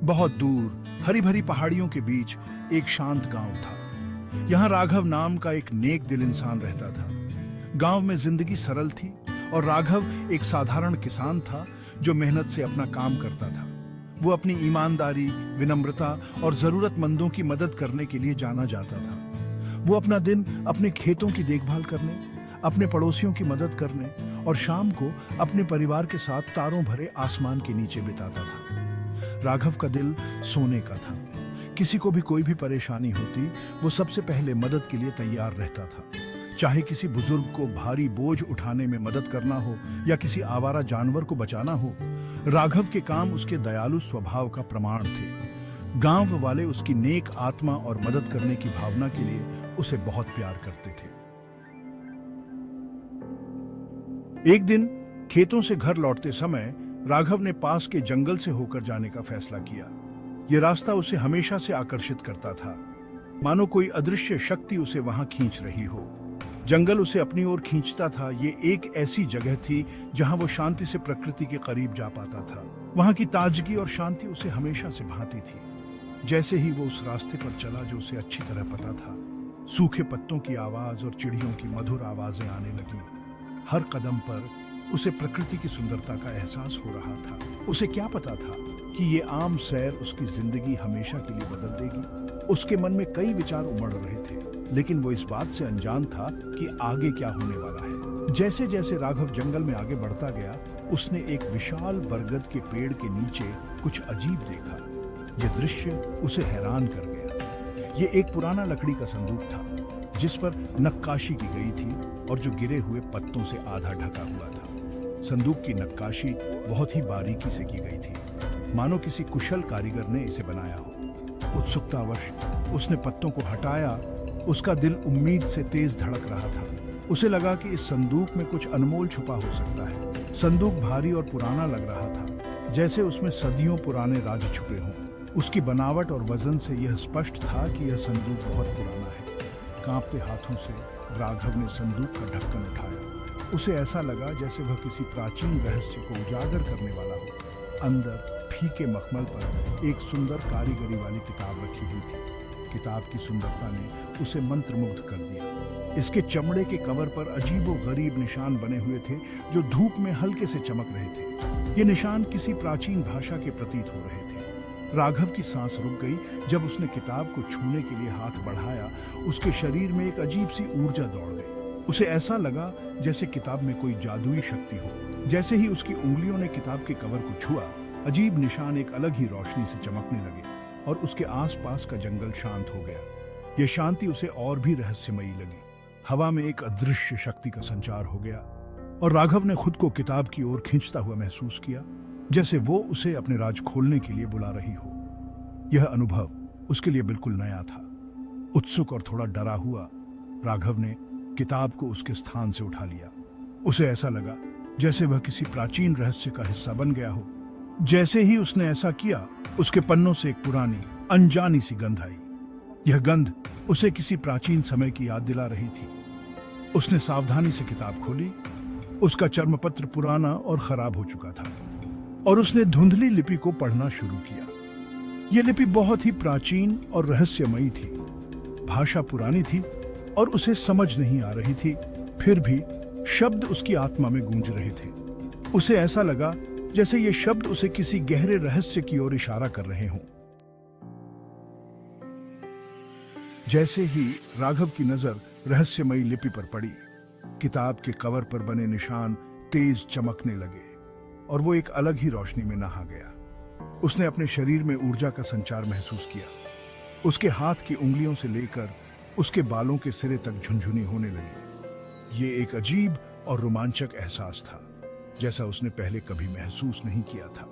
बहुत दूर हरी भरी पहाड़ियों के बीच एक शांत गांव था। यहाँ राघव नाम का एक नेक दिल इंसान रहता था। गांव में जिंदगी सरल थी और राघव एक साधारण किसान था जो मेहनत से अपना काम करता था। वो अपनी ईमानदारी, विनम्रता और जरूरतमंदों की मदद करने के लिए जाना जाता था। वो अपना दिन अपने खेतों की देखभाल करने, अपने पड़ोसियों की मदद करने और शाम को अपने परिवार के साथ तारों भरे आसमान के नीचे बिताता था। राघव का दिल सोने का था। किसी को भी कोई भी परेशानी होती, वो सबसे पहले मदद के लिए तैयार रहता था। चाहे किसी बुजुर्ग को भारी बोझ उठाने में मदद करना हो या किसी आवारा जानवर को बचाना हो, राघव के काम उसके दयालु स्वभाव का प्रमाण थे। गांव वाले उसकी नेक आत्मा और मदद करने की भावना के लिए उसे बहुत प्यार करते थे। एक दिन खेतों से घर लौटते समय राघव ने पास के जंगल से होकर जाने का फैसला किया। यह रास्ता उसे हमेशा से आकर्षित करता था, मानो कोई अदृश्य शक्ति उसे वहां खींच रही हो। जंगल उसे अपनी ओर खींचता था। ये एक ऐसी जगह थी जहां वो शांति से प्रकृति के करीब जा पाता था। वहां की ताजगी और शांति उसे हमेशा से भाती थी। जैसे ही वो उस रास्ते पर चला जो उसे अच्छी तरह पता था, सूखे पत्तों की आवाज और चिड़ियों की मधुर आवाजें आने लगी। हर कदम पर उसे प्रकृति की सुंदरता का एहसास हो रहा था। उसे क्या पता था कि ये आम सैर उसकी जिंदगी हमेशा के लिए बदल देगी। उसके मन में कई विचार उमड़ रहे थे, लेकिन वो इस बात से अनजान था कि आगे क्या होने वाला है। जैसे जैसे राघव जंगल में आगे बढ़ता गया, उसने एक विशाल बरगद के पेड़ के नीचे कुछ अजीब देखा। यह दृश्य उसे हैरान कर गया। ये एक पुराना लकड़ी का संदूक था जिस पर नक्काशी की गई थी और जो गिरे हुए पत्तों से आधा ढका हुआ था। संदूक की नक्काशी बहुत ही बारीकी से की गई थी, मानो किसी कुशल कारीगर ने इसे बनाया हो। उत्सुकतावश उसने पत्तों को हटाया। उसका दिल उम्मीद से तेज धड़क रहा था। उसे लगा कि इस संदूक में कुछ अनमोल छुपा हो सकता है। संदूक भारी और पुराना लग रहा था, जैसे उसमें सदियों पुराने राज छुपे हों। उसकी बनावट और वजन से यह स्पष्ट था कि यह संदूक बहुत पुराना है। कांपते हाथों से राघव ने संदूक का ढक्कन उठाया। उसे ऐसा लगा जैसे वह किसी प्राचीन रहस्य को उजागर करने वाला हो। अंदर फीके मखमल पर एक सुंदर कारीगरी वाली किताब रखी हुई थी। किताब की सुंदरता ने उसे मंत्रमुग्ध कर दिया। इसके चमड़े के कवर पर अजीबो-गरीब निशान बने हुए थे जो धूप में हल्के से चमक रहे थे। ये निशान किसी प्राचीन भाषा के प्रतीत हो रहे थे। राघव की सांस रुक गई जब उसने किताब को छूने के लिए हाथ बढ़ाया। उसके शरीर में एक अजीब सी ऊर्जा दौड़ गई। उसे ऐसा लगा जैसे किताब में कोई जादुई शक्ति हो। जैसे ही उसकी उंगलियों ने किताब के कवर को छुआ, अजीब निशान एक अलग ही रोशनी से चमकने लगे और उसके आसपास का जंगल शांत हो गया। यह शांति उसे और भी रहस्यमयी लगी। हवा में एक अदृश्य शक्ति का संचार हो गया और राघव ने खुद को किताब की ओर खींचता हुआ महसूस किया, जैसे वो उसे अपने राज खोलने के लिए बुला रही हो। यह अनुभव उसके लिए बिल्कुल नया था। उत्सुक और थोड़ा डरा हुआ राघव ने किताब को उसके स्थान से उठा लिया। उसे ऐसा लगा जैसे वह किसी प्राचीन रहस्य का हिस्सा बन गया हो। जैसे ही उसने ऐसा किया, उसके पन्नों से एक पुरानी अनजानी सी गंध आई। यह गंध उसे किसी प्राचीन समय की याद दिला रही थी। उसने सावधानी से किताब खोली। उसका चर्मपत्र पुराना और खराब हो चुका था और उसने धुंधली लिपि को पढ़ना शुरू किया। यह लिपि बहुत ही प्राचीन और रहस्यमयी थी। भाषा पुरानी थी और उसे समझ नहीं आ रही थी, फिर भी शब्द उसकी आत्मा में गूंज रहे थे। उसे ऐसा लगा जैसे ये शब्द उसे किसी गहरे रहस्य की ओर इशारा कर रहे हों। जैसे ही राघव की नजर रहस्यमयी लिपि पर पड़ी, किताब के कवर पर बने निशान तेज चमकने लगे और वो एक अलग ही रोशनी में नहा गया। उसने अपने शरीर में ऊर्जा का संचार महसूस किया। उसके हाथ की उंगलियों से लेकर उसके बालों के सिरे तक झुनझुनी होने लगी। ये एक अजीब और रोमांचक एहसास था, जैसा उसने पहले कभी महसूस नहीं किया था।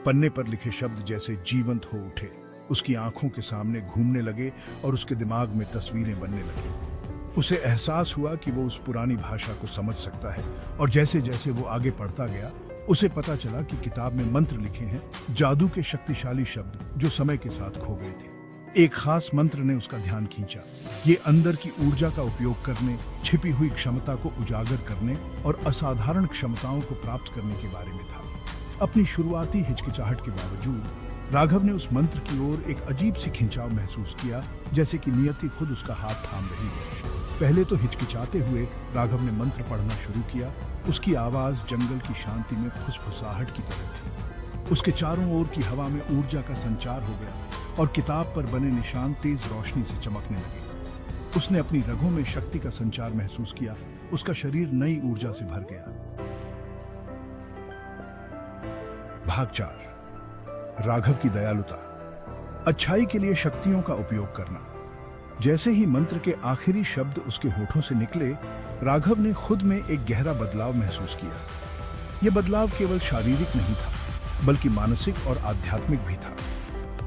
पन्ने पर लिखे शब्द जैसे जीवंत हो उठे, उसकी आंखों के सामने घूमने लगे और उसके दिमाग में तस्वीरें बनने लगी। उसे एहसास हुआ कि वो उस पुरानी भाषा को समझ सकता है और जैसे जैसे वो आगे पढ़ता गया, उसे पता चला कि किताब में मंत्र लिखे हैं, जादू के शक्तिशाली शब्द जो समय के साथ खो गए थे। एक खास मंत्र ने उसका ध्यान खींचा। ये अंदर की ऊर्जा का उपयोग करने, छिपी हुई क्षमता को उजागर करने और असाधारण क्षमताओं को प्राप्त करने के बारे में था। अपनी शुरुआती हिचकिचाहट के बावजूद राघव ने उस मंत्र की ओर एक अजीब सी खिंचाव महसूस किया, जैसे कि नियति खुद उसका हाथ थाम रही है। पहले तो हिचकिचाते हुए राघव ने मंत्र पढ़ना शुरू किया। उसकी आवाज जंगल की शांति में फुसफुसाहट की तरह थी। उसके चारों ओर की हवा में ऊर्जा का संचार हो गया और किताब पर बने निशान तेज रोशनी से चमकने लगे। उसने अपनी रगों में शक्ति का संचार महसूस किया। उसका शरीर नई ऊर्जा से भर गया। भाग 4। राघव की दयालुता। अच्छाई के लिए शक्तियों का उपयोग करना। जैसे ही मंत्र के आखिरी शब्द उसके होठों से निकले, राघव ने खुद में एक गहरा बदलाव महसूस किया। यह बदलाव केवल शारीरिक नहीं था, बल्कि मानसिक और आध्यात्मिक भी था।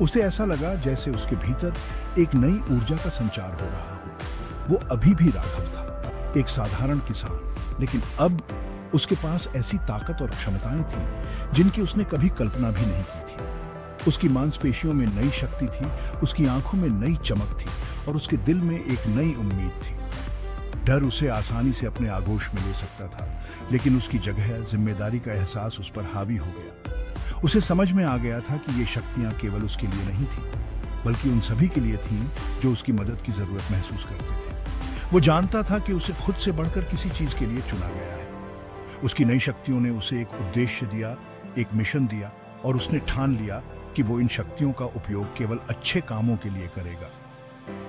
उसे ऐसा लगा जैसे उसके भीतर एक नई ऊर्जा का संचार हो रहा हो। वो अभी भी राघव था, एक साधारण किसान, लेकिन अब उसके पास ऐसी ताकत और क्षमताएं थीं जिनकी उसने कभी कल्पना भी नहीं की थी। उसकी मांसपेशियों में नई शक्ति थी, उसकी आंखों में नई चमक थी और उसके दिल में एक नई उम्मीद थी। डर उसे आसानी से अपने आगोश में ले सकता था, लेकिन उसकी जगह जिम्मेदारी का एहसास उस पर हावी हो गया। उसे समझ में आ गया था कि ये शक्तियां केवल उसके लिए नहीं थी, बल्कि उन सभी के लिए थीं जो उसकी मदद की जरूरत महसूस करते थे। वो जानता था कि उसे खुद से बढ़कर किसी चीज के लिए चुना गया है। उसकी नई शक्तियों ने उसे एक उद्देश्य दिया, एक मिशन दिया, और उसने ठान लिया कि वो इन शक्तियों का उपयोग केवल अच्छे कामों के लिए करेगा।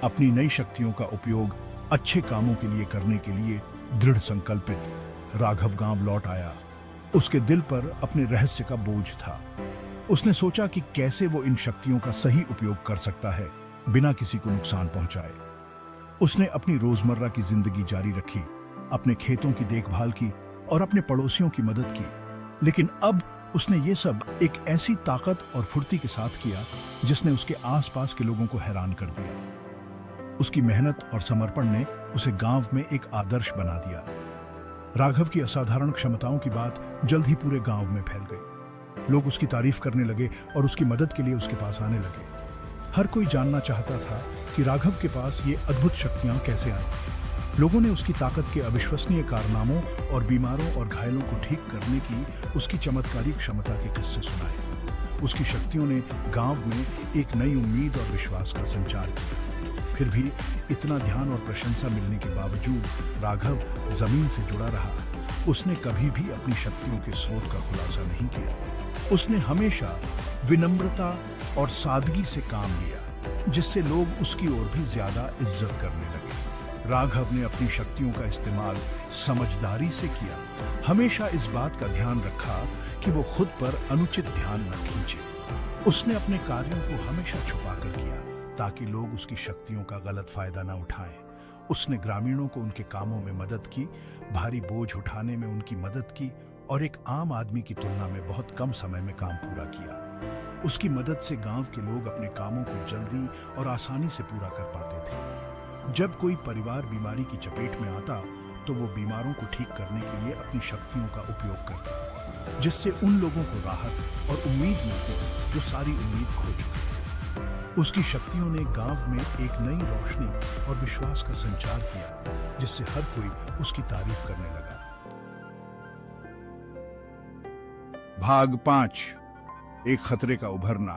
अपनी नई शक्तियों का उपयोग अच्छे कामों के लिए करने के लिए दृढ़ संकल्पित राघव गांव लौट आया। उसके दिल पर अपने रहस्य का बोझ था। उसने सोचा कि कैसे वो इन शक्तियों का सही उपयोग कर सकता है बिना किसी को नुकसान पहुंचाए। उसने अपनी रोजमर्रा की जिंदगी जारी रखी, अपने खेतों की देखभाल की और अपने पड़ोसियों की मदद की। लेकिन अब उसने ये सब एक ऐसी ताकत और फुर्ती के साथ किया जिसने उसके आसपास के लोगों को हैरान कर दिया। उसकी मेहनत और समर्पण ने उसे गांव में एक आदर्श बना दिया। राघव की असाधारण क्षमताओं की बात जल्द ही पूरे गांव में फैल गई। लोग उसकी तारीफ करने लगे और उसकी मदद के लिए उसके पास आने लगे। हर कोई जानना चाहता था कि राघव के पास ये अद्भुत शक्तियां कैसे आई। लोगों ने उसकी ताकत के अविश्वसनीय कारनामों और बीमारों और घायलों को ठीक करने की उसकी चमत्कारी क्षमता के किस्से सुनाए। उसकी शक्तियों ने गांव में एक नई उम्मीद और विश्वास का संचार किया। फिर भी इतना ध्यान और प्रशंसा मिलने के बावजूद राघव जमीन से जुड़ा रहा। उसने कभी भी अपनी शक्तियों के स्रोत का खुलासा नहीं किया। उसने हमेशा विनम्रता और सादगी से काम लिया, जिससे लोग उसकी ओर भी ज्यादा इज्जत करने लगे। राघव ने अपनी शक्तियों का इस्तेमाल समझदारी से किया, हमेशा इस बात का ध्यान रखा कि वो खुद पर अनुचित ध्यान न खींचे। उसने अपने कार्यों को हमेशा छुपाकर किया ताकि लोग उसकी शक्तियों का गलत फायदा न उठाएं। उसने ग्रामीणों को उनके कामों में मदद की, भारी बोझ उठाने में उनकी मदद की और एक आम आदमी की तुलना में बहुत कम समय में काम पूरा किया। उसकी मदद से गांव के लोग अपने कामों को जल्दी और आसानी से पूरा कर पाते थे। जब कोई परिवार बीमारी की चपेट में आता तो वो बीमारों को ठीक करने के लिए अपनी शक्तियों का उपयोग करता, जिससे उन लोगों को राहत और उम्मीद मिलती जो सारी उम्मीद खो चुकी थी। उसकी शक्तियों ने गांव में एक नई रोशनी और विश्वास का संचार किया, जिससे हर कोई उसकी तारीफ करने लगा। भाग 5। एक खतरे का उभरना।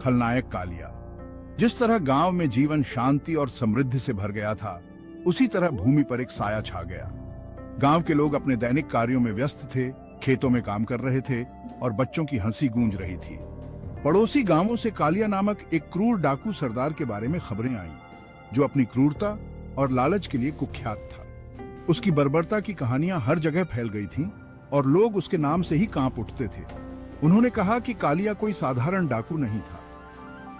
खलनायक कालिया। जिस तरह गांव में जीवन शांति और समृद्धि से भर गया था, उसी तरह भूमि पर एक साया छा गया। गांव के लोग अपने दैनिक कार्यों में व्यस्त थे, खेतों में काम कर रहे थे और बच्चों की हंसी गूंज रही थी। पड़ोसी गांवों से कालिया नामक एक क्रूर डाकू सरदार के बारे में खबरें आईं, जो अपनी क्रूरता और लालच के लिए कुख्यात था। उसकी बर्बरता की कहानियां हर जगह फैल गई थीं और लोग उसके नाम से ही कांप उठते थे। उन्होंने कहा कि कालिया कोई साधारण डाकू नहीं था।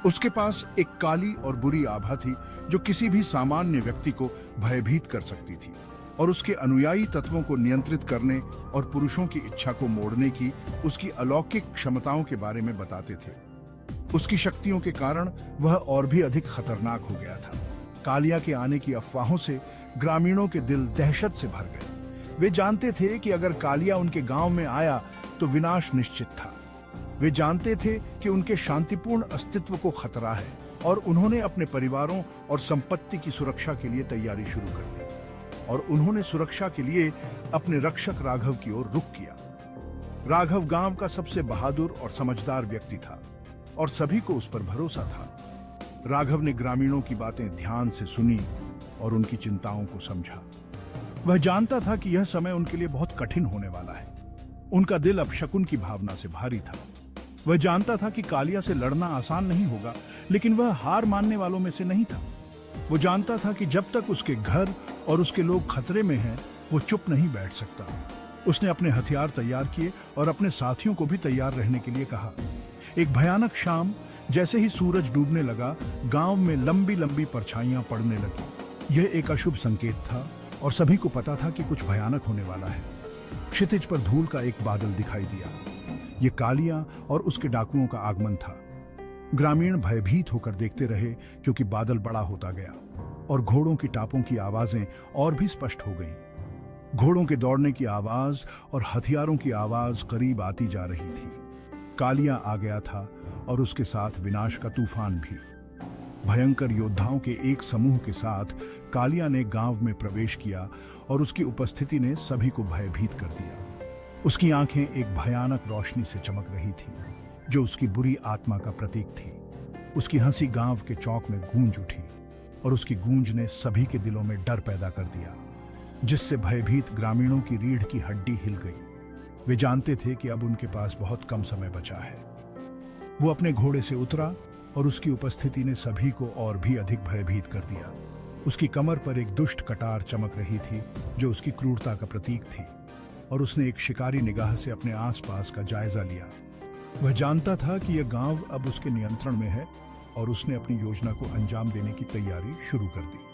उसके पास एक काली और बुरी आभा थी जो किसी भी सामान्य व्यक्ति को भयभीत कर सकती थी और उसके अनुयायी तत्वों को नियंत्रित करने और पुरुषों की इच्छा को मोड़ने की उसकी अलौकिक क्षमताओं के बारे में बताते थे। उसकी शक्तियों के कारण वह और भी अधिक खतरनाक हो गया था। कालिया के आने की अफवाहों से ग्रामीणों के दिल दहशत से भर गए। वे जानते थे कि अगर कालिया उनके गांव में आया तो विनाश निश्चित था। वे जानते थे कि उनके शांतिपूर्ण अस्तित्व को खतरा है और उन्होंने अपने परिवारों और संपत्ति की सुरक्षा के लिए तैयारी शुरू कर दी और उन्होंने सुरक्षा के लिए अपने रक्षक राघव की ओर रुख किया। राघव गांव का सबसे बहादुर और समझदार व्यक्ति था। और सभी को उस पर भरोसा था। राघव ने ग्रामीणों की बातें ध्यान से सुनी और उनकी चिंताओं को समझा। वह जानता था कि यह समय उनके लिए बहुत कठिन होने वाला है। उनका दिल अब शकुन की भावना से भारी था। वह जानता था कि कालिया से लड़ना आसान नहीं होगा, लेकिन वह हार मानने वालों में से नहीं था। वो जानता था कि जब तक उसके घर और उसके लोग खतरे में हैं, वो चुप नहीं बैठ सकता। उसने अपने हथियार तैयार किए और अपने साथियों को भी तैयार रहने के लिए कहा। एक भयानक शाम जैसे ही सूरज डूबने लगा, गांव में लंबी लंबी परछाइयां पड़ने लगी। यह एक अशुभ संकेत था और सभी को पता था कि कुछ भयानक होने वाला है। क्षितिज पर धूल का एक बादल दिखाई दिया। ये कालिया और उसके डाकुओं का आगमन था। ग्रामीण भयभीत होकर देखते रहे, क्योंकि बादल बड़ा होता गया और घोड़ों की टापों की आवाजें और भी स्पष्ट हो गईं। घोड़ों के दौड़ने की आवाज और हथियारों की आवाज करीब आती जा रही थी। कालिया आ गया था और उसके साथ विनाश का तूफान भी। भयंकर योद्धाओं के एक समूह के साथ कालिया ने गांव में प्रवेश किया और उसकी उपस्थिति ने सभी को भयभीत कर दिया। उसकी आंखें एक भयानक रोशनी से चमक रही थी, जो उसकी बुरी आत्मा का प्रतीक थी। उसकी हंसी गांव के चौक में गूंज उठी और उसकी गूंज ने सभी के दिलों में डर पैदा कर दिया, जिससे भयभीत ग्रामीणों की रीढ़ की हड्डी हिल गई। वे जानते थे कि अब उनके पास बहुत कम समय बचा है। वो अपने घोड़े से उतरा और उसकी उपस्थिति ने सभी को और भी अधिक भयभीत कर दिया। उसकी कमर पर एक दुष्ट कटार चमक रही थी, जो उसकी क्रूरता का प्रतीक थी, और उसने एक शिकारी निगाह से अपने आसपास का जायजा लिया। वह जानता था कि यह गांव अब उसके नियंत्रण में है और उसने अपनी योजना को अंजाम देने की तैयारी शुरू कर दी।